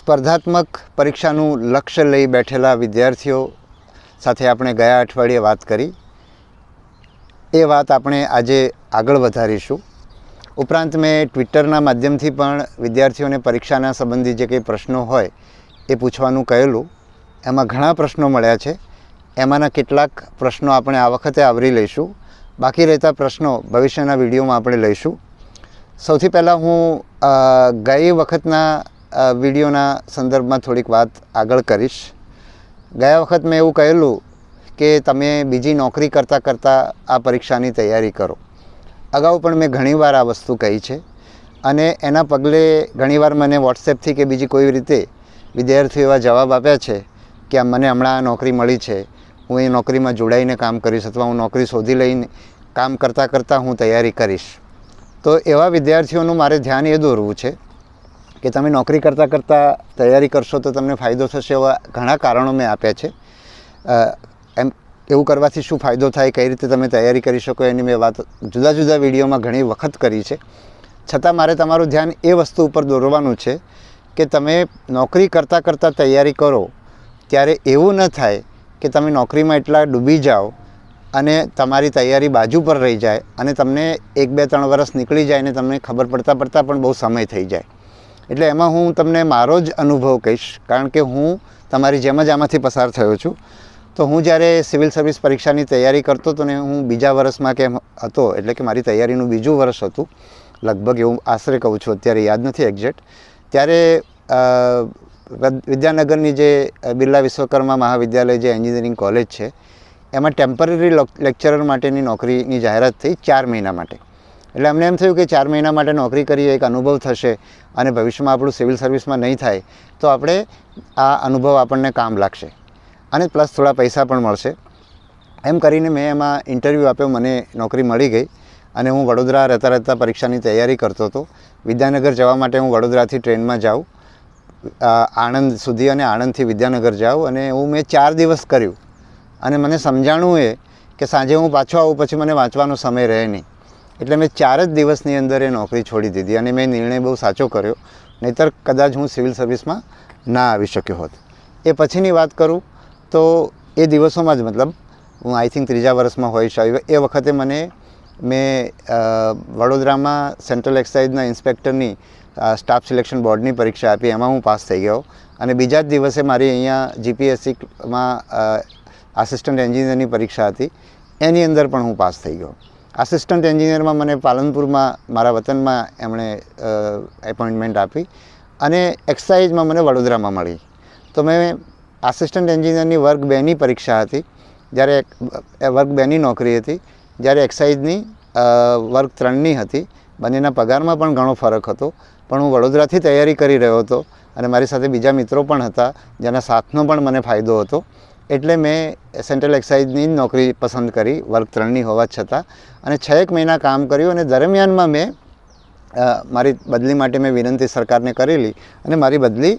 સ્પર્ધાત્મક પરીક્ષાનું લક્ષ્ય લઈ બેઠેલા વિદ્યાર્થીઓ સાથે આપણે ગયા અઠવાડિયે વાત કરી. એ વાત આપણે આજે આગળ વધારીશું. ઉપરાંત મેં ટ્વિટરના માધ્યમથી પણ વિદ્યાર્થીઓને પરીક્ષાના સંબંધી જે કંઈ પ્રશ્નો હોય એ પૂછવાનું કહેલું. એમાં ઘણા પ્રશ્નો મળ્યા છે. એમાંના કેટલાક પ્રશ્નો આપણે આ વખતે આવરી લઈશું. બાકી રહેતા પ્રશ્નો ભવિષ્યના વિડીયોમાં આપણે લઈશું. સૌથી પહેલાં હું ગઈ વખતના વિડીયોના સંદર્ભમાં થોડીક વાત આગળ કરીશ. ગયા વખત મેં એવું કહેલું કે તમે બીજી નોકરી કરતાં આ પરીક્ષાની તૈયારી કરો. અગાઉ પણ મેં ઘણીવાર આ વસ્તુ કહી છે અને એના પગલે ઘણીવાર મને વોટ્સએપથી કે બીજી કોઈ રીતે વિદ્યાર્થીઓ એવા જવાબ આપ્યા છે કે મને હમણાં નોકરી મળી છે, હું એ નોકરીમાં જોડાઈને કામ કરીશ અથવા હું નોકરી શોધી લઈને કામ કરતાં હું તૈયારી કરીશ. તો એવા વિદ્યાર્થીઓનું મારે ધ્યાન એ દોરવું છે કે તમે નોકરી કરતાં તૈયારી કરશો તો તમને ફાયદો થશે. એવા ઘણા કારણો મેં આપ્યા છે. એવું કરવાથી શું ફાયદો થાય, કઈ રીતે તમે તૈયારી કરી શકો એની મેં વાત જુદા જુદા વિડીયોમાં ઘણી વખત કરી છે. છતાં મારે તમારું ધ્યાન એ વસ્તુ ઉપર દોરવાનું છે કે તમે નોકરી કરતાં તૈયારી કરો ત્યારે એવું ન થાય કે તમે નોકરીમાં એટલા ડૂબી જાઓ અને તમારી તૈયારી બાજુ પર રહી જાય અને તમને 1, 2, 3 વર્ષ નીકળી જાય અને તમને ખબર પડતાં પણ બહુ સમય થઈ જાય. એટલે એમાં હું તમને મારો જ અનુભવ કહીશ, કારણ કે હું તમારી જેમ જ આમાંથી પસાર થયો છું. તો હું જ્યારે સિવિલ સર્વિસ પરીક્ષાની તૈયારી કરતો હતો ને હું બીજા વર્ષમાં કેમ હતો, એટલે કે મારી તૈયારીનું બીજું વર્ષ હતું લગભગ, એવું આશરે કહું છું, અત્યારે યાદ નથી એક્ઝેક્ટ. ત્યારે વિદ્યાનગરની જે બિરલા વિશ્વકર્મા મહાવિદ્યાલય જે એન્જિનિયરિંગ કોલેજ છે એમાં ટેમ્પરરી લેક્ચરર માટેની નોકરીની જાહેરાત થઈ 4 મહિના માટે. એટલે અમને એમ થયું કે 4 મહિના માટે નોકરી કરીએ, એક અનુભવ થશે અને ભવિષ્યમાં આપણું સિવિલ સર્વિસમાં નહીં થાય તો આપણે આ અનુભવ આપણને કામ લાગશે અને પ્લસ થોડા પૈસા પણ મળશે. એમ કરીને મેં એમાં ઇન્ટરવ્યૂ આપ્યો, મને નોકરી મળી ગઈ અને હું વડોદરા રહેતા પરીક્ષાની તૈયારી કરતો હતો. વિદ્યાનગર જવા માટે હું વડોદરાથી ટ્રેનમાં જાઉં આણંદ સુધી અને આણંદથી વિદ્યાનગર જાઉં અને હું મેં 4 દિવસ કર્યું અને મને સમજાણું એ કે સાંજે હું પાછો આવું પછી મને વાંચવાનો સમય રહે નહીં. એટલે મેં 4 જ દિવસની અંદર એ નોકરી છોડી દીધી અને મેં નિર્ણય બહુ સાચો કર્યો, નહીંતર કદાચ હું સિવિલ સર્વિસમાં ના આવી શક્યો હોત. એ પછીની વાત કરું તો એ દિવસોમાં જ, મતલબ હું આઈ થિંક 3જા વર્ષમાં હોઈશ, એ વખતે મેં વડોદરામાં સેન્ટ્રલ એક્સાઇઝના ઇન્સ્પેક્ટરની સ્ટાફ સિલેક્શન બોર્ડની પરીક્ષા આપી, એમાં હું પાસ થઈ ગયો. અને બીજા જ દિવસે મારી અહીંયા GPSCમાં આસિસ્ટન્ટ એન્જિનિયરની પરીક્ષા હતી, એની અંદર પણ હું પાસ થઈ ગયો. આસિસ્ટન્ટ એન્જિનિયરમાં મને પાલનપુરમાં મારા વતનમાં એમણે એપોઇન્ટમેન્ટ આપી અને એક્સાઇઝમાં મને વડોદરામાં મળી. તો મેં આસિસ્ટન્ટ એન્જિનિયરની વર્ગ 2ની પરીક્ષા હતી, જ્યારે વર્ગ 2ની નોકરી હતી, જ્યારે એક્સાઇઝની વર્ગ 3ની હતી. બંનેના પગારમાં પણ ઘણો ફરક હતો, પણ હું વડોદરાથી તૈયારી કરી રહ્યો હતો અને મારી સાથે બીજા મિત્રો પણ હતા જેના સાથનો પણ મને ફાયદો હતો. એટલે મેં સેન્ટ્રલ એક્સાઇઝની જ નોકરી પસંદ કરી વર્ગ 3ની હોવા છતાં, અને 6 મહિના કામ કર્યું અને દરમિયાનમાં મેં મારી બદલી માટે મેં વિનંતી સરકારને કરેલી અને મારી બદલી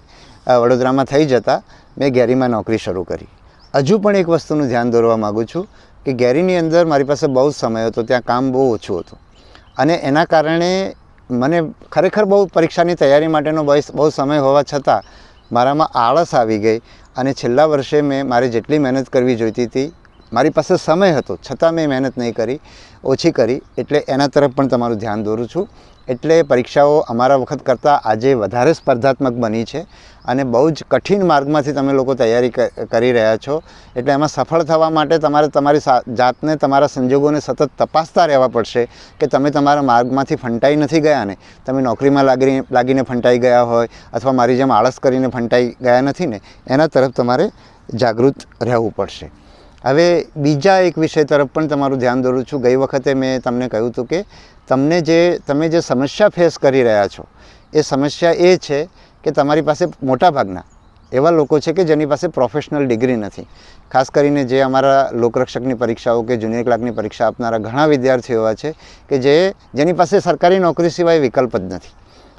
વડોદરામાં થઈ જતાં મેં ગેરીમાં નોકરી શરૂ કરી. હજુ પણ એક વસ્તુનું ધ્યાન દોરવા માગું છું કે ગેરીની અંદર મારી પાસે બહુ જ સમય હતો, ત્યાં કામ બહુ ઓછું હતું અને એના કારણે મને ખરેખર બહુ પરીક્ષાની તૈયારી માટેનો બહુ સમય હોવા છતાં મારામાં આળસ આવી ગઈ અને છેલ્લા વર્ષે મારે જેટલી મહેનત કરવી જોઈતી હતી, મારી પાસે સમય હતો છતાં મેં મહેનત નહીં કરી, ઓછી કરી. એટલે એના તરફ પણ તમારું ધ્યાન દોરું છું. એટલે પરીક્ષાઓ અમારા વખત કરતાં આજે વધારે સ્પર્ધાત્મક બની છે અને બહુ જ કઠિન માર્ગમાંથી તમે લોકો તૈયારી કરી રહ્યા છો. એટલે એમાં સફળ થવા માટે તમારે તમારી જાતને, તમારા સંજોગોને સતત તપાસતા રહેવા પડશે કે તમે તમારા માર્ગમાંથી ફંટાઈ નથી ગયા ને, તમે નોકરીમાં લાગીને ફંટાઈ ગયા હોય અથવા મારી જેમ આળસ કરીને ફંટાઈ ગયા નથી ને, એના તરફ તમારે જાગૃત રહેવું પડશે. હવે બીજા એક વિષય તરફ પણ તમારું ધ્યાન દોરું છું. ગઈ વખતે મેં તમને કહ્યું હતું કે તમે જે સમસ્યા ફેસ કરી રહ્યા છો એ સમસ્યા એ છે કે તમારી પાસે મોટાભાગના એવા લોકો છે કે જેની પાસે પ્રોફેશનલ ડિગ્રી નથી. ખાસ કરીને જે અમારા લોકરક્ષકની પરીક્ષાઓ કે જુનિયર ક્લાર્કની પરીક્ષા આપનારા ઘણા વિદ્યાર્થીઓ એવા છે કે જેની પાસે સરકારી નોકરી સિવાય વિકલ્પ જ નથી.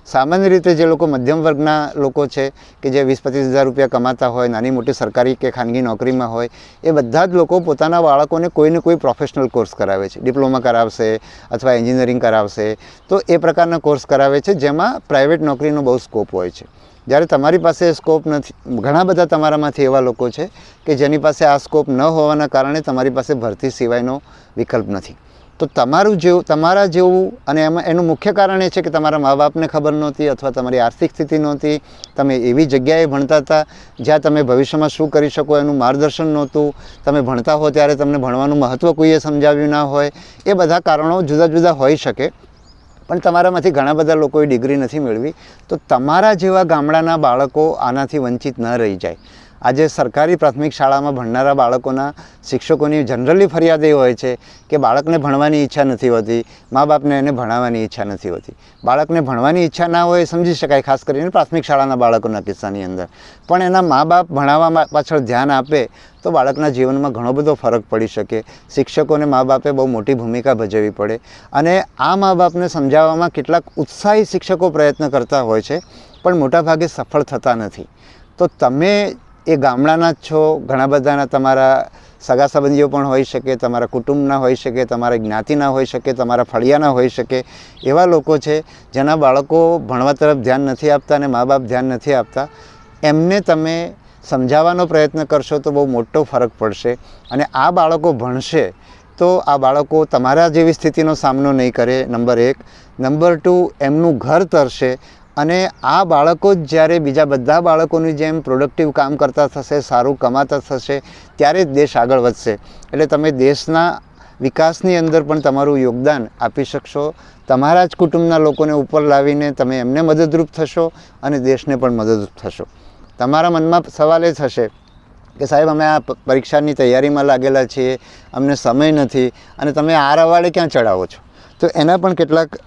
સામાન્ય રીતે જે લોકો મધ્યમ વર્ગના લોકો છે કે જે 20-25 હજાર રૂપિયા કમાતા હોય, નાની મોટી સરકારી કે ખાનગી નોકરીમાં હોય, એ બધા જ લોકો પોતાના બાળકોને કોઈને કોઈ પ્રોફેશનલ કોર્સ કરાવે છે. ડિપ્લોમા કરાવશે અથવા એન્જિનિયરિંગ કરાવશે, તો એ પ્રકારના કોર્સ કરાવે છે જેમાં પ્રાઇવેટ નોકરીનો બહુ સ્કોપ હોય છે. જ્યારે તમારી પાસે સ્કોપ નથી, ઘણા બધા તમારામાંથી એવા લોકો છે કે જેની પાસે આ સ્કોપ ન હોવાના કારણે તમારી પાસે ભરતી સિવાયનો વિકલ્પ નથી. તો તમારા જેવું, અને એમાં એનું મુખ્ય કારણ એ છે કે તમારા મા બાપને ખબર નહોતી અથવા તમારી આર્થિક સ્થિતિ નહોતી, તમે એવી જગ્યાએ ભણતા હતા જ્યાં તમે ભવિષ્યમાં શું કરી શકો એનું માર્ગદર્શન નહોતું, તમે ભણતા હો ત્યારે તમને ભણવાનું મહત્ત્વ કોઈએ સમજાવ્યું ના હોય. એ બધા કારણો જુદા જુદા હોઈ શકે, પણ તમારામાંથી ઘણા બધા લોકોએ ડિગ્રી નથી મેળવી. તો તમારા જેવા ગામડાના બાળકો આનાથી વંચિત ન રહી જાય. આજે સરકારી પ્રાથમિક શાળામાં ભણનારા બાળકોના શિક્ષકોની જનરલી ફરિયાદ એ હોય છે કે બાળકને ભણવાની ઈચ્છા નથી હોતી, મા બાપને એને ભણાવવાની ઈચ્છા નથી હોતી. બાળકને ભણવાની ઈચ્છા ના હોય એ સમજી શકાય, ખાસ કરીને પ્રાથમિક શાળાના બાળકોના કિસ્સાની અંદર. પણ એના મા બાપ ભણાવવા પાછળ ધ્યાન આપે તો બાળકના જીવનમાં ઘણો બધો ફરક પડી શકે. શિક્ષકોને મા બાપે બહુ મોટી ભૂમિકા ભજવવી પડે, અને આ મા બાપને સમજાવવામાં કેટલાક ઉત્સાહી શિક્ષકો પ્રયત્ન કરતા હોય છે, પણ મોટાભાગે સફળ થતા નથી. તો તમે એ ગામડાના જ છો, ઘણા બધાના તમારા સગા સંબંધીઓ પણ હોઈ શકે, તમારા કુટુંબના હોઈ શકે, તમારા જ્ઞાતિના હોઈ શકે, તમારા ફળિયાના હોઈ શકે. એવા લોકો છે જેના બાળકો ભણવા તરફ ધ્યાન નથી આપતા અને મા બાપ ધ્યાન નથી આપતા. એમને તમે સમજાવવાનો પ્રયત્ન કરશો તો બહુ મોટો ફરક પડશે, અને આ બાળકો ભણશે તો આ બાળકો તમારા જેવી સ્થિતિનો સામનો નહીં કરે, નંબર 1. નંબર 2, એમનું ઘર તરશે, અને આ બાળકો જ જ્યારે બીજા બધા બાળકોની જેમ પ્રોડક્ટિવ કામ કરતા થશે, સારું કમાતા થશે, ત્યારે જ દેશ આગળ વધશે. એટલે તમે દેશના વિકાસની અંદર પણ તમારું યોગદાન આપી શકશો. તમારા જ કુટુંબના લોકોને ઉપર લાવીને તમે એમને મદદરૂપ થશો અને દેશને પણ મદદરૂપ થશો. તમારા મનમાં સવાલ એ થશે કે સાહેબ અમે આ પરીક્ષાની તૈયારીમાં લાગેલા છીએ, અમને સમય નથી, અને તમે આ રવાડે ક્યાં ચડાવો છો? તો એના પણ કેટલાક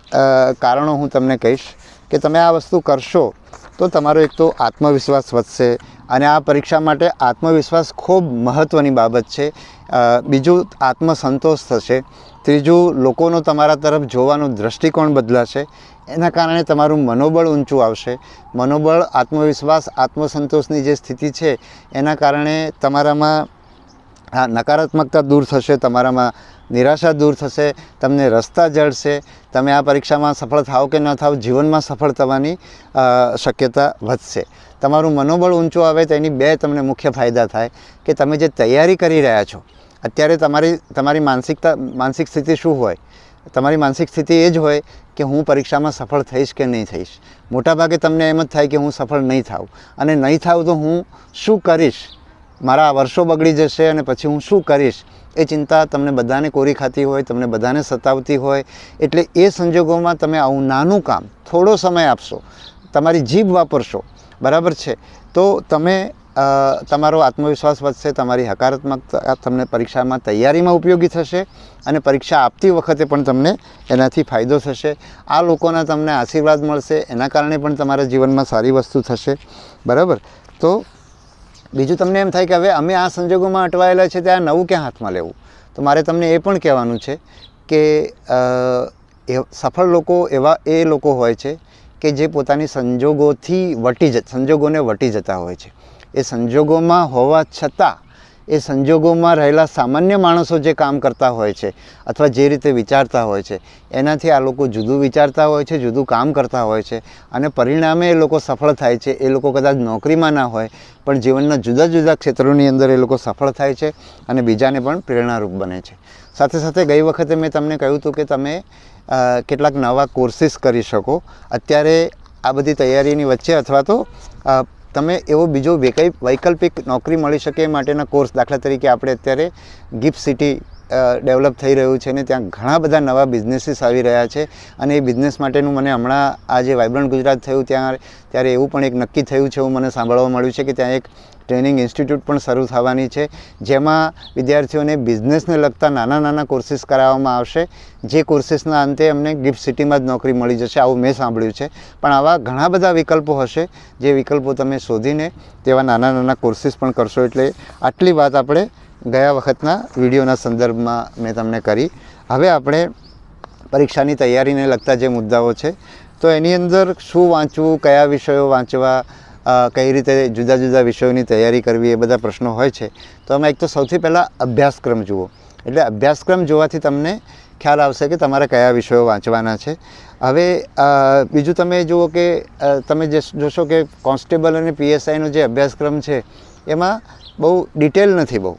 કારણો હું તમને કહીશ કે તમે આ વસ્તુ કરશો તો તમારો એક તો આત્મવિશ્વાસ વધશે, અને આ પરીક્ષા માટે આત્મવિશ્વાસ ખૂબ મહત્ત્વની બાબત છે. બીજું, આત્મસંતોષ થશે. ત્રીજું, લોકોનો તમારા તરફ જોવાનો દૃષ્ટિકોણ બદલાશે. એના કારણે તમારું મનોબળ ઊંચું આવશે. મનોબળ, આત્મવિશ્વાસ, આત્મસંતોષની જે સ્થિતિ છે એના કારણે તમારામાં નકારાત્મકતા દૂર થશે, તમારામાં નિરાશા દૂર થશે, તમને રસ્તા જળશે. તમે આ પરીક્ષામાં સફળ થાવ કે ન થાવ, જીવનમાં સફળ થવાની શક્યતા વધશે. તમારું મનોબળ ઊંચું આવે તો એની 2 તમને મુખ્ય ફાયદા થાય કે તમે જે તૈયારી કરી રહ્યા છો અત્યારે, તમારી માનસિક સ્થિતિ શું હોય? તમારી માનસિક સ્થિતિ એ જ હોય કે હું પરીક્ષામાં સફળ થઈશ કે નહીં થઈશ. મોટાભાગે તમને એમ જ થાય કે હું સફળ નહીં થાઉં, અને નહીં થાઉં તો હું શું કરીશ, મારા વર્ષો બગડી જશે અને પછી હું શું કરીશ, એ ચિંતા તમને બધાને કોરી ખાતી હોય, તમને બધાને સતાવતી હોય. એટલે એ સંજોગોમાં તમે આવું નાનું કામ થોડો સમય આપશો, તમારી જીભ વાપરશો, બરાબર છે, તો તમે તમારો આત્મવિશ્વાસ વધશે, તમારી હકારાત્મકતા તમને પરીક્ષામાં તૈયારીમાં ઉપયોગી થશે, અને પરીક્ષા આપતી વખતે પણ તમને એનાથી ફાયદો થશે. આ લોકોના તમને આશીર્વાદ મળશે, એના કારણે પણ તમારા જીવનમાં સારી વસ્તુ થશે, બરાબર. તો બીજું, તમને એમ થાય કે હવે અમે આ સંજોગોમાં અટવાયેલા છે ત્યાં નવું ક્યાં હાથમાં લેવું? તો મારે તમને એ પણ કહેવાનું છે કે સફળ લોકો એ લોકો હોય છે કે જે પોતાની સંજોગોને વટી જતા હોય છે. એ સંજોગોમાં હોવા છતાં એ સંજોગોમાં રહેલા સામાન્ય માણસો જે કામ કરતા હોય છે અથવા જે રીતે વિચારતા હોય છે એનાથી આ લોકો જુદું વિચારતા હોય છે, જુદું કામ કરતા હોય છે, અને પરિણામે એ લોકો સફળ થાય છે. એ લોકો કદાચ નોકરીમાં ના હોય પણ જીવનના જુદા જુદા ક્ષેત્રોની અંદર એ લોકો સફળ થાય છે અને બીજાને પણ પ્રેરણારૂપ બને છે. સાથે સાથે ગઈ વખતે મેં તમને કહ્યું હતું કે તમે કેટલાક નવા કોર્સિસ કરી શકો અત્યારે આ બધી તૈયારીની વચ્ચે, અથવા તો તમે એવો બીજો વૈકલ્પિક નોકરી મળી શકે એ માટેના કોર્સ. દાખલા તરીકે આપણે અત્યારે ગિફ્ટ સિટી ડેવલપ થઈ રહ્યું છે ને ત્યાં ઘણા બધા નવા બિઝનેસીસ આવી રહ્યા છે, અને એ બિઝનેસ માટેનું મને હમણાં આ જે વાઇબ્રન્ટ ગુજરાત થયું ત્યારે એવું પણ એક નક્કી થયું છે, એવું મને સાંભળવા મળ્યું છે કે ત્યાં એક ટ્રેનિંગ ઇન્સ્ટિટ્યૂટ પણ શરૂ થવાની છે, જેમાં વિદ્યાર્થીઓને બિઝનેસને લગતા નાના નાના કોર્સિસ કરાવવામાં આવશે, જે કોર્સિસના અંતે અમને ગિફ્ટ સિટીમાં જ નોકરી મળી જશે, આવું મેં સાંભળ્યું છે. પણ આવા ઘણા બધા વિકલ્પો હશે, જે વિકલ્પો તમે શોધીને તેવા નાના નાના કોર્સિસ પણ કરશો. એટલે આટલી વાત આપણે ગયા વખતના વિડીયોના સંદર્ભમાં મેં તમને કરી. હવે આપણે પરીક્ષાની તૈયારીને લગતા જે મુદ્દાઓ છે તો એની અંદર શું વાંચવું, કયા વિષયો વાંચવા, કઈ રીતે જુદા જુદા વિષયોની તૈયારી કરવી, એ બધા પ્રશ્નો હોય છે. તો અમે એક તો સૌથી પહેલાં અભ્યાસક્રમ જુઓ. એટલે અભ્યાસક્રમ જોવાથી તમને ખ્યાલ આવશે કે તમારે કયા વિષયો વાંચવાના છે. હવે બીજું તમે જુઓ કે તમે જોશો કે કોન્સ્ટેબલ અને PSIનો જે અભ્યાસક્રમ છે એમાં બહુ ડિટેલ નથી. બહુ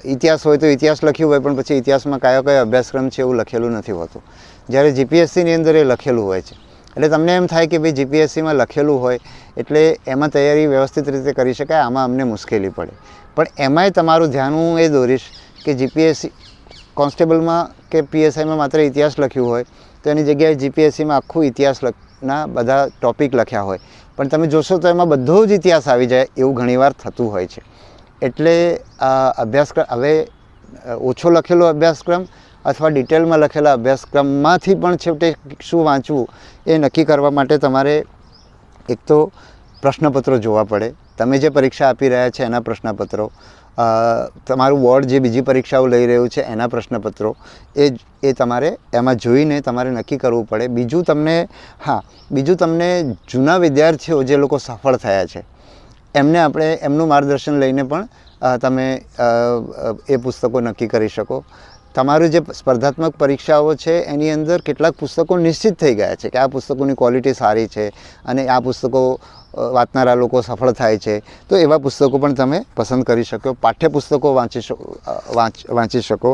ઇતિહાસ હોય તો ઇતિહાસ લખ્યું હોય, પણ પછી ઇતિહાસમાં કયો અભ્યાસક્રમ છે એવું લખેલું નથી હોતું. જ્યારે GPSCની અંદર એ લખેલું હોય છે. એટલે તમને એમ થાય કે ભાઈ GPSCમાં લખેલું હોય એટલે એમાં તૈયારી વ્યવસ્થિત રીતે કરી શકાય, આમાં અમને મુશ્કેલી પડે. પણ એમાંય તમારું ધ્યાન હું એ દોરીશ કે GPSC કોન્સ્ટેબલમાં કે PSIમાં માત્ર ઇતિહાસ લખ્યું હોય તો એની જગ્યાએ GPSCમાં આખું ઇતિહાસના બધા ટૉપિક લખ્યા હોય, પણ તમે જોશો તો એમાં બધો જ ઇતિહાસ આવી જાય એવું ઘણીવાર થતું હોય છે. એટલે અભ્યાસક્રમ હવે ઓછો લખેલો અભ્યાસક્રમ અથવા ડિટેલમાં લખેલા અભ્યાસક્રમમાંથી પણ છેવટે શું વાંચવું એ નક્કી કરવા માટે તમારે એક તો પ્રશ્નપત્રો જોવા પડે. તમે જે પરીક્ષા આપી રહ્યા છે એના પ્રશ્નપત્રો, તમારું બોર્ડ જે બીજી પરીક્ષાઓ લઈ રહ્યું છે એના પ્રશ્નપત્રો, એ તમારે એમાં જોઈને તમારે નક્કી કરવું પડે. બીજું તમને જૂના વિદ્યાર્થીઓ જે લોકો સફળ થયા છે એમનું માર્ગદર્શન લઈને પણ તમે એ પુસ્તકો નક્કી કરી શકો. તમારું જે સ્પર્ધાત્મક પરીક્ષાઓ છે એની અંદર કેટલાક પુસ્તકો નિશ્ચિત થઈ ગયા છે કે આ પુસ્તકોની ક્વોલિટી સારી છે અને આ પુસ્તકો વાંચનારા લોકો સફળ થાય છે, તો એવા પુસ્તકો પણ તમે પસંદ કરી શકો. પાઠ્યપુસ્તકો વાંચી શકો.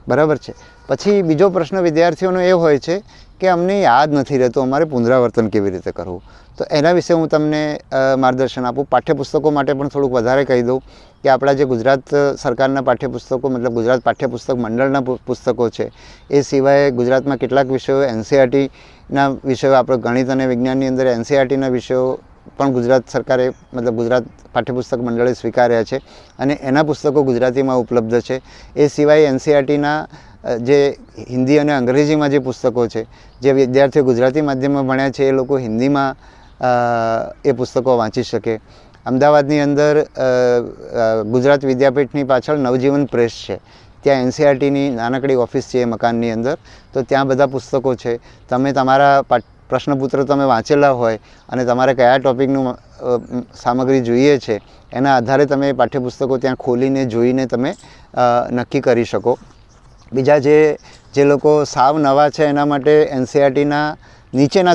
બરાબર છે. પછી બીજો પ્રશ્ન વિદ્યાર્થીઓનો એ હોય છે કે અમને યાદ નથી રહેતું, અમારે પુનરાવર્તન કેવી રીતે કરવું. તો એના વિશે હું તમને માર્ગદર્શન આપું. પાઠ્યપુસ્તકો માટે પણ થોડુંક વધારે કહી દઉં કે આપણા જે ગુજરાત સરકારના પાઠ્યપુસ્તકો મતલબ ગુજરાત પાઠ્યપુસ્તક મંડળના પુસ્તકો છે, એ સિવાય ગુજરાતમાં કેટલાક વિષયો NCERTના વિષયો, આપણે ગણિત અને વિજ્ઞાનની અંદર NCERTના વિષયો પણ ગુજરાત સરકારે મતલબ ગુજરાત પાઠ્યપુસ્તક મંડળે સ્વીકાર્યા છે અને એના પુસ્તકો ગુજરાતીમાં ઉપલબ્ધ છે. એ સિવાય NCERTના જે હિન્દી અને અંગ્રેજીમાં જે પુસ્તકો છે, જે વિદ્યાર્થીઓ ગુજરાતી માધ્યમમાં ભણ્યા છે એ લોકો હિન્દીમાં એ પુસ્તકો વાંચી શકે. અમદાવાદની અંદર ગુજરાત વિદ્યાપીઠની પાછળ નવજીવન પ્રેસ છે, ત્યાં NCERTની નાનકડી ઓફિસ છે એ મકાનની અંદર. તો ત્યાં બધા પુસ્તકો છે. તમે તમારા પ્રશ્નપત્ર તમે વાંચેલા હોય અને તમારે કયા ટૉપિકનું સામગ્રી જોઈએ છે એના આધારે તમે પાઠ્યપુસ્તકો ત્યાં ખોલીને જોઈને તમે નક્કી કરી શકો. બીજા જે લોકો સાવ નવા છે એના માટે NCERTના નીચેના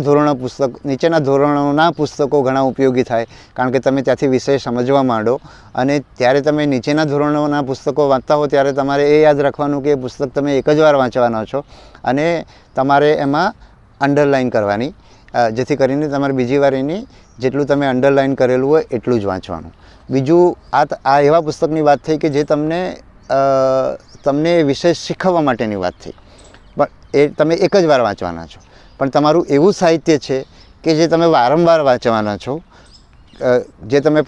ધોરણોના પુસ્તકો ઘણા ઉપયોગી થાય, કારણ કે તમે ત્યાંથી વિષય સમજવા માંડો અને ત્યારે તમે નીચેના ધોરણોના પુસ્તકો વાંચતા હો ત્યારે તમારે એ યાદ રાખવાનું કે એ પુસ્તક તમે એક જ વાર વાંચવાના છો અને તમારે એમાં અંડરલાઇન કરવાની, જેથી કરીને તમારે બીજી વાર એની જેટલું તમે અંડરલાઇન કરેલું હોય એટલું જ વાંચવાનું. બીજું આ એવા પુસ્તકની વાત થઈ કે જે તમને વિષય શીખવવા માટેની વાત થઈ, પણ એ તમે એક જ વાર વાંચવાના છો. પણ તમારું એવું સાહિત્ય છે કે જે તમે વારંવાર વાંચવાના છો, જે તમે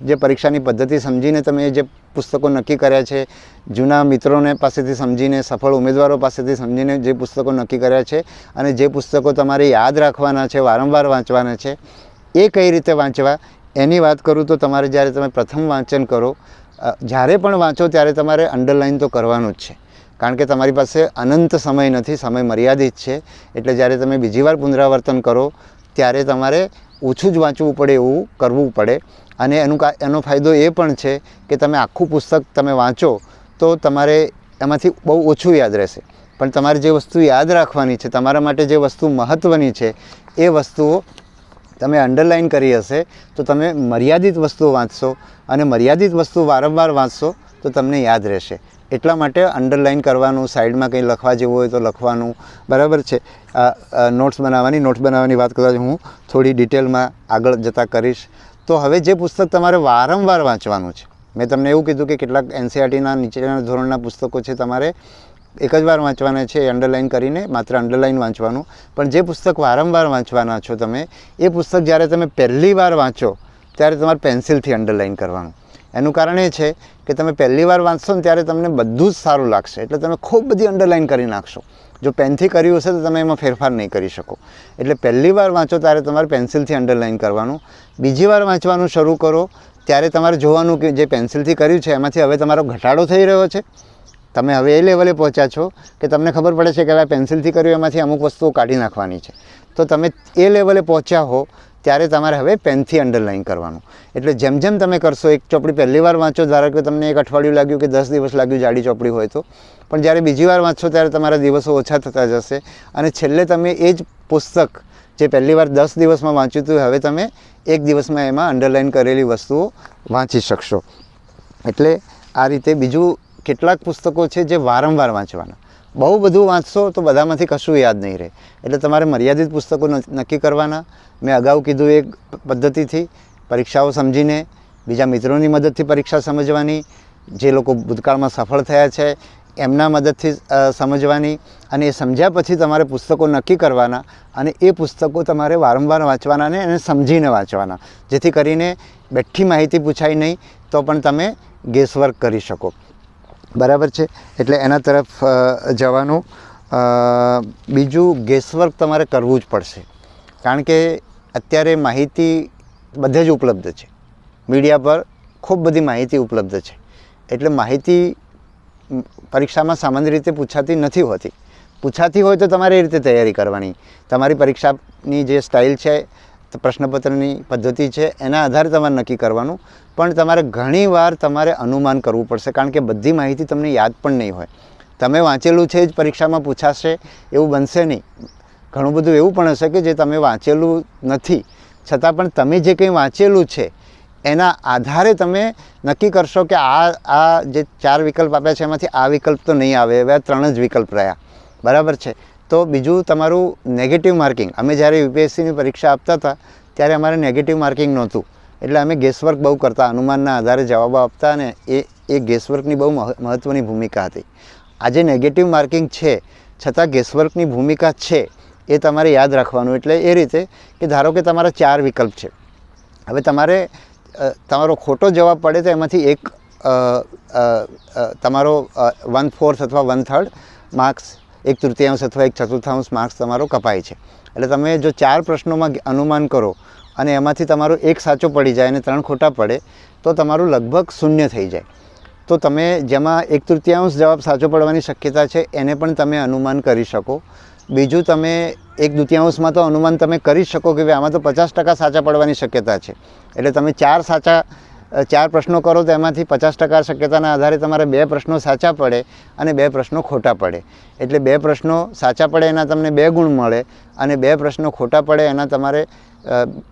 જે પરીક્ષાની પદ્ધતિ સમજીને તમે જે પુસ્તકો નક્કી કર્યા છે, જૂના મિત્રોને પાસેથી સમજીને, સફળ ઉમેદવારો પાસેથી સમજીને જે પુસ્તકો નક્કી કર્યા છે અને જે પુસ્તકો તમારે યાદ રાખવાના છે, વારંવાર વાંચવાના છે, એ કઈ રીતે વાંચવા એની વાત કરું તો તમારે જ્યારે તમે પ્રથમ વાંચન કરો, જ્યારે પણ વાંચો ત્યારે તમારે અંડરલાઇન તો કરવાનું જ છે, કારણ કે તમારી પાસે અનંત સમય નથી, સમય મર્યાદિત છે. એટલે જ્યારે તમે બીજી વાર પુનરાવર્તન કરો ત્યારે તમારે ઓછું જ વાંચવું પડે એવું કરવું પડે. અને એનો ફાયદો એ પણ છે કે તમે આખું પુસ્તક તમે વાંચો તો તમારે એમાંથી બહુ ઓછું યાદ રહેશે, પણ તમારે જે વસ્તુ યાદ રાખવાની છે, તમારા માટે જે વસ્તુ મહત્ત્વની છે એ વસ્તુઓ તમે અંડરલાઇન કરી હશે તો તમે મર્યાદિત વસ્તુઓ વાંચશો અને મર્યાદિત વસ્તુ વારંવાર વાંચશો તો તમને યાદ રહેશે. એટલા માટે અંડરલાઇન કરવાનું, સાઈડમાં કંઈ લખવા જેવું હોય તો લખવાનું. બરાબર છે. નોટ્સ બનાવવાની વાત કદાચ હું થોડી ડિટેલમાં આગળ જતાં કરીશ. તો હવે જે પુસ્તક તમારે વારંવાર વાંચવાનું છે, મેં તમને એવું કીધું કે કેટલાક NCERTના નીચેના ધોરણના પુસ્તકો છે તમારે એક જ વાર વાંચવાના છે, અંડરલાઇન કરીને માત્ર અંડરલાઇન વાંચવાનું. પણ જે પુસ્તક વારંવાર વાંચવાના છો તમે, એ પુસ્તક જ્યારે તમે પહેલી વાર વાંચો ત્યારે તમારે પેન્સિલથી અંડરલાઇન કરવાનું. એનું કારણ એ છે કે તમે પહેલી વાર વાંચશો ને ત્યારે તમને બધું જ સારું લાગશે, એટલે તમે ખૂબ બધી અંડરલાઇન કરી નાખશો. જો પેનથી કર્યું હશે તો તમે એમાં ફેરફાર નહીં કરી શકો. એટલે પહેલી વાર વાંચો ત્યારે તમારે પેન્સિલથી અંડરલાઇન કરવાનું. બીજી વાર વાંચવાનું શરૂ કરો ત્યારે તમારે જોવાનું કે જે પેન્સિલથી કર્યું છે એમાંથી હવે તમારો ઘટાડો થઈ રહ્યો છે. તમે હવે એ લેવલે પહોંચ્યા છો કે તમને ખબર પડે છે કે હવે પેન્સિલથી કર્યું એમાંથી અમુક વસ્તુઓ કાઢી નાખવાની છે. તો તમે એ લેવલે પહોંચ્યા હો ત્યારે તમારે હવે પેનથી અંડરલાઇન કરવાનું. એટલે જેમ જેમ તમે કરશો, એક ચોપડી પહેલી વાર વાંચો, ધારો કે તમને એક અઠવાડિયું લાગ્યું કે 10 દિવસ લાગ્યું જાડી ચોપડી હોય તો, પણ જ્યારે બીજી વાર વાંચશો ત્યારે તમારા દિવસો ઓછા થતા જશે અને છેલ્લે તમે એ જ પુસ્તક જે પહેલી વાર 10 દિવસમાં વાંચ્યું હતું હવે તમે એક દિવસમાં એમાં અંડરલાઇન કરેલી વસ્તુઓ વાંચી શકશો. એટલે આ રીતે બીજું કેટલાક પુસ્તકો છે જે વારંવાર વાંચવાના. બહુ બધું વાંચશો તો બધામાંથી કશું યાદ નહીં રહે. એટલે તમારે મર્યાદિત પુસ્તકો નક્કી કરવાના. મેં અગાઉ કીધું એક પદ્ધતિથી પરીક્ષાઓ સમજીને, બીજા મિત્રોની મદદથી પરીક્ષા સમજવાની, જે લોકો ભૂતકાળમાં સફળ થયા છે એમના મદદથી સમજવાની, અને એ સમજ્યા પછી તમારે પુસ્તકો નક્કી કરવાના અને એ પુસ્તકો તમારે વારંવાર વાંચવાના અને એને સમજીને વાંચવાના, જેથી કરીને બેઠી માહિતી પૂછાય નહીં તો પણ તમે ગેસવર્ક કરી શકો. બરાબર છે? એટલે એના તરફ જવાનું. બીજું, ગેસવર્ક તમારે કરવું જ પડશે, કારણ કે અત્યારે માહિતી બધે જ ઉપલબ્ધ છે. મીડિયા પર ખૂબ બધી માહિતી ઉપલબ્ધ છે. એટલે માહિતી પરીક્ષામાં સામાન્ય રીતે પૂછાતી નથી હોતી. પૂછાતી હોય તો તમારે એ રીતે તૈયારી કરવાની. તમારી પરીક્ષાની જે સ્ટાઇલ છે, પ્રશ્નપત્રની પદ્ધતિ છે, એના આધારે તમારે નક્કી કરવાનું. પણ તમારે ઘણીવાર તમારે અનુમાન કરવું પડશે, કારણ કે બધી માહિતી તમને યાદ પણ નહીં હોય. તમે વાંચેલું છે જ પરીક્ષામાં પૂછાશે એવું બનશે નહીં. ઘણું બધું એવું પણ હશે કે જે તમે વાંચેલું નથી, છતાં પણ તમે જે કંઈ વાંચેલું છે એના આધારે તમે નક્કી કરશો કે આ જે 4 વિકલ્પ આપ્યા છે એમાંથી આ વિકલ્પ તો નહીં આવે, હવે આ 3 જ વિકલ્પ રહ્યા. બરાબર છે? તો બીજું તમારું નેગેટિવ માર્કિંગ. અમે જ્યારે યુપીએસસીની પરીક્ષા આપતા હતા ત્યારે અમારે નેગેટિવ માર્કિંગ નહોતું. એટલે અમે ગેસવર્ક બહુ કરતા, અનુમાનના આધારે જવાબો આપતા, અને એ ગેસવર્કની બહુ મહત્ત્વની ભૂમિકા હતી. આજે નેગેટિવ માર્કિંગ છે છતાં ગેસવર્કની ભૂમિકા છે એ તમારે યાદ રાખવાનું. એટલે એ રીતે કે ધારો કે તમારા 4 વિકલ્પ છે, હવે તમારો ખોટો જવાબ પડે તો એમાંથી એક તમારો 1/4 અથવા 1/3 માર્ક્સ, 1/3 અથવા 1/4 માર્ક્સ તમારો કપાય છે. એટલે તમે જો 4 પ્રશ્નોમાં અનુમાન કરો અને એમાંથી તમારો એક સાચો પડી જાય અને 3 ખોટા પડે તો તમારું લગભગ 0 થઈ જાય. તો તમે જેમાં 1/3 જવાબ સાચો પડવાની શક્યતા છે એને પણ તમે અનુમાન કરી શકો. બીજું, તમે 1/2 તો અનુમાન તમે કરી શકો કે આમાં તો 50% સાચા પડવાની શક્યતા છે. એટલે તમે 4 પ્રશ્નો કરો તો એમાંથી 50% શક્યતાના આધારે તમારે 2 પ્રશ્નો સાચા પડે અને 2 પ્રશ્નો ખોટા પડે. એટલે 2 પ્રશ્નો સાચા પડે એના તમને 2 ગુણ મળે અને 2 પ્રશ્નો ખોટા પડે એના તમારે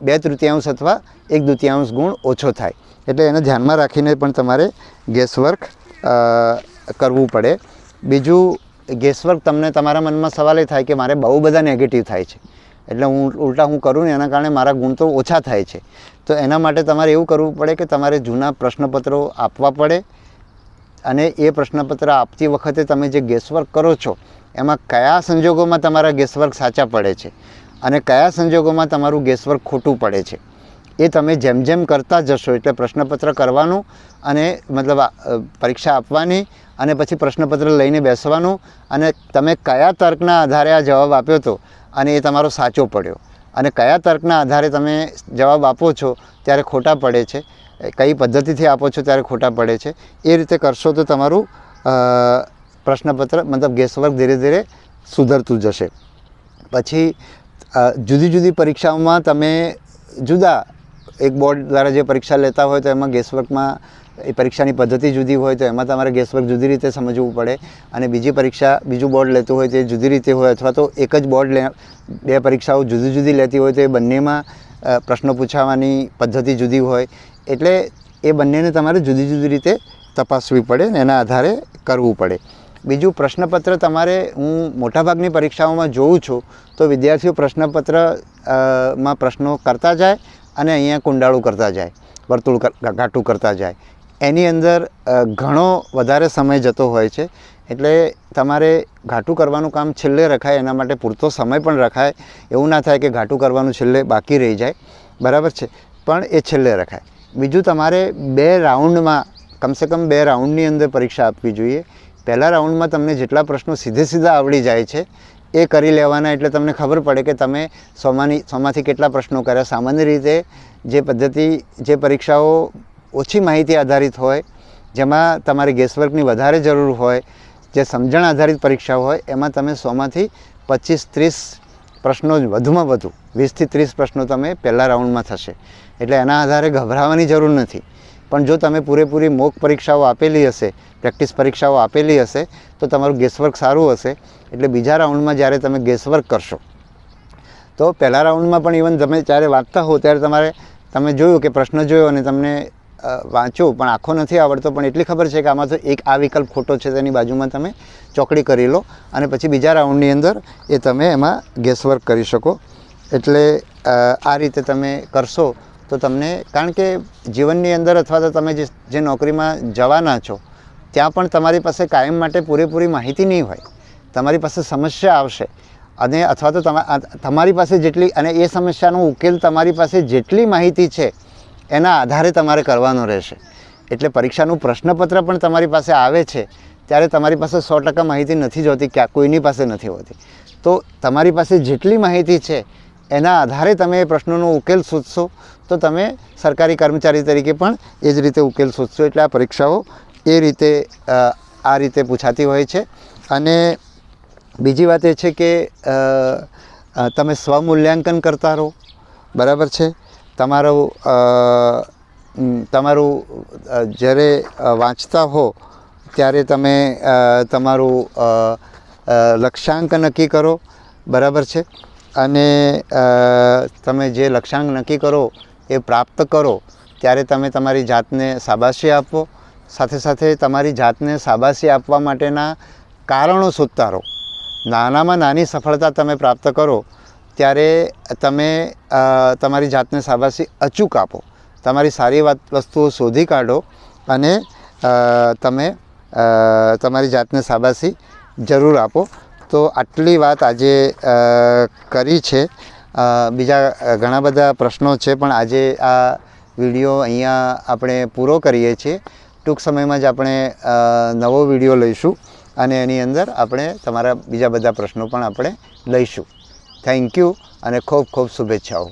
2/3 અથવા 1/2 ગુણ ઓછો થાય. એટલે એને ધ્યાનમાં રાખીને પણ તમારે ગેસવર્ક કરવું પડે. બીજું, ગેસવર્ક તમને તમારા મનમાં સવાલ એ થાય કે મારે બહુ બધા નેગેટિવ થાય છે, એટલે હું કરું ને એના કારણે મારા ગુણ તો ઓછા થાય છે. તો એના માટે તમારે એવું કરવું પડે કે તમારે જૂના પ્રશ્નપત્રો આપવા પડે અને એ પ્રશ્નપત્ર આપતી વખતે તમે જે ગેસવર્ક કરો છો એમાં કયા સંજોગોમાં તમારા ગેસવર્ક સાચા પડે છે અને કયા સંજોગોમાં તમારું ગેસવર્ક ખોટું પડે છે એ તમે જેમ જેમ કરતા જશો, એટલે પ્રશ્નપત્ર કરવાનું અને મતલબ પરીક્ષા આપવાની અને પછી પ્રશ્નપત્ર લઈને બેસવાનું અને તમે કયા તર્કના આધારે આ જવાબ આપ્યો હતો અને એ તમારો સાચો પડ્યો અને કયા તર્કના આધારે તમે જવાબ આપો છો ત્યારે ખોટા પડે છે, કઈ પદ્ધતિથી આપો છો ત્યારે ખોટા પડે છે, એ રીતે કરશો તો તમારું પ્રશ્નપત્ર મતલબ ગેસવર્ક ધીરે ધીરે સુધરતું જશે. પછી જુદી જુદી પરીક્ષાઓમાં તમે જુદા એક બોર્ડ દ્વારા જે પરીક્ષા લેતા હોય તો એમાં ગેસવર્કમાં એ પરીક્ષાની પદ્ધતિ જુદી હોય તો એમાં તમારે ગેસવર્ક જુદી રીતે સમજવું પડે અને બીજું બોર્ડ લેતું હોય તો એ જુદી રીતે હોય, અથવા તો એક જ બોર્ડ 2 પરીક્ષાઓ જુદી જુદી લેતી હોય તો એ બંનેમાં પ્રશ્નો પૂછાવાની પદ્ધતિ જુદી હોય. એટલે એ બંનેને તમારે જુદી જુદી રીતે તપાસવી પડે ને એના આધારે કરવું પડે. બીજું, પ્રશ્નપત્ર તમારે હું મોટાભાગની પરીક્ષાઓમાં જોઉં છું તો વિદ્યાર્થીઓ પ્રશ્નપત્રમાં પ્રશ્નો કરતા જાય અને અહીંયા કુંડાળું કરતા જાય, વર્તુળ ઘાટું કરતા જાય. એની અંદર ઘણો વધારે સમય જતો હોય છે. એટલે તમારે ઘાટું કરવાનું કામ છેલ્લે રખાય, એના માટે પૂરતો સમય પણ રખાય. એવું ના થાય કે ઘાટું કરવાનું છેલ્લે બાકી રહી જાય. બરાબર છે? પણ એ છેલ્લે રખાય. બીજું, તમારે 2 રાઉન્ડમાં કમસે કમ 2 રાઉન્ડની અંદર પરીક્ષા આપવી જોઈએ. પહેલા રાઉન્ડમાં તમને જેટલા પ્રશ્નો સીધા આવડી જાય છે એ કરી લેવાના, એટલે તમને ખબર પડે કે તમે 100માંથી કેટલા પ્રશ્નો કર્યા. સામાન્ય રીતે જે પરીક્ષાઓ ઓછી માહિતી આધારિત હોય, જેમાં તમારે ગેસવર્કની વધારે જરૂર હોય, જે સમજણ આધારિત પરીક્ષા હોય, એમાં તમે 100માંથી 25-30 પ્રશ્નો જ વધુમાં વધુ 20થી 30 પ્રશ્નો તમે પહેલા રાઉન્ડમાં થશે, એટલે એના આધારે ગભરાવાની જરૂર નથી. પણ જો તમે પૂરેપૂરી મોક પરીક્ષાઓ આપેલી હશે, પ્રેક્ટિસ પરીક્ષાઓ આપેલી હશે, તો તમારું ગેસવર્ક સારું હશે. એટલે બીજા રાઉન્ડમાં જ્યારે તમે ગેસવર્ક કરશો તો પહેલા રાઉન્ડમાં પણ ઇવન તમે જ્યારે વાંચતા હો ત્યારે તમે જોયું કે પ્રશ્ન જોયો અને તમને વાંચો પણ આખો નથી આવડતો, પણ એટલી ખબર છે કે આમાં તો એક આ વિકલ્પ ખોટો છે, તેની બાજુમાં તમે ચોકડી કરી લો અને પછી બીજા રાઉન્ડની અંદર એ તમે એમાં ગેસવર્ક કરી શકો. એટલે આ રીતે તમે કરશો તો તમને, કારણ કે જીવનની અંદર અથવા તો તમે જે નોકરીમાં જવાના છો ત્યાં પણ તમારી પાસે કાયમ માટે પૂરેપૂરી માહિતી નહીં હોય. તમારી પાસે સમસ્યા આવશે અને અથવા તો તમારી પાસે જેટલી, અને એ સમસ્યાનો ઉકેલ તમારી પાસે જેટલી માહિતી છે એના આધારે તમારે કરવાનો રહેશે. એટલે પરીક્ષાનું પ્રશ્નપત્ર પણ તમારી પાસે આવે છે ત્યારે તમારી પાસે 100% માહિતી નથી જ હોતી, ક્યાં કોઈની પાસે નથી હોતી. તો તમારી પાસે જેટલી માહિતી છે એના આધારે તમે એ પ્રશ્નોનો ઉકેલ શોધશો તો તમે સરકારી કર્મચારી તરીકે પણ એ જ રીતે ઉકેલ શોધશો. એટલે આ પરીક્ષાઓ એ રીતે આ રીતે પૂછાતી હોય છે. અને બીજી વાત એ છે કે તમે સ્વમૂલ્યાંકન કરતા રહો, બરાબર છે. તમારું જ્યારે વાંચતા હો ત્યારે તમે તમારું લક્ષ્યાંક નક્કી કરો, બરાબર છે. અને તમે જે લક્ષ્યાંક નક્કી કરો એ પ્રાપ્ત કરો ત્યારે તમે તમારી જાતને શાબાશી આપો. સાથે સાથે તમારી જાતને શાબાશી આપવા માટેના કારણો શોધતા રહો. નાનામાં નાની સફળતા તમે પ્રાપ્ત કરો ત્યારે તમે તમારી જાતને શાબાશી અચૂક આપો. તમારી સારી વસ્તુઓ શોધી કાઢો અને તમે તમારી જાતને શાબાશી જરૂર આપો. તો આટલી વાત આજે કરી છે. બીજા ઘણા બધા પ્રશ્નો છે પણ આજે આ વિડીયો અહીંયા આપણે પૂરો કરીએ છીએ. ટૂંક સમયમાં જ આપણે નવો વિડીયો લઈશું અને એની અંદર આપણે તમારા બીજા બધા પ્રશ્નો પણ આપણે લઈશું. થેન્ક યુ અને ખૂબ ખૂબ શુભેચ્છાઓ.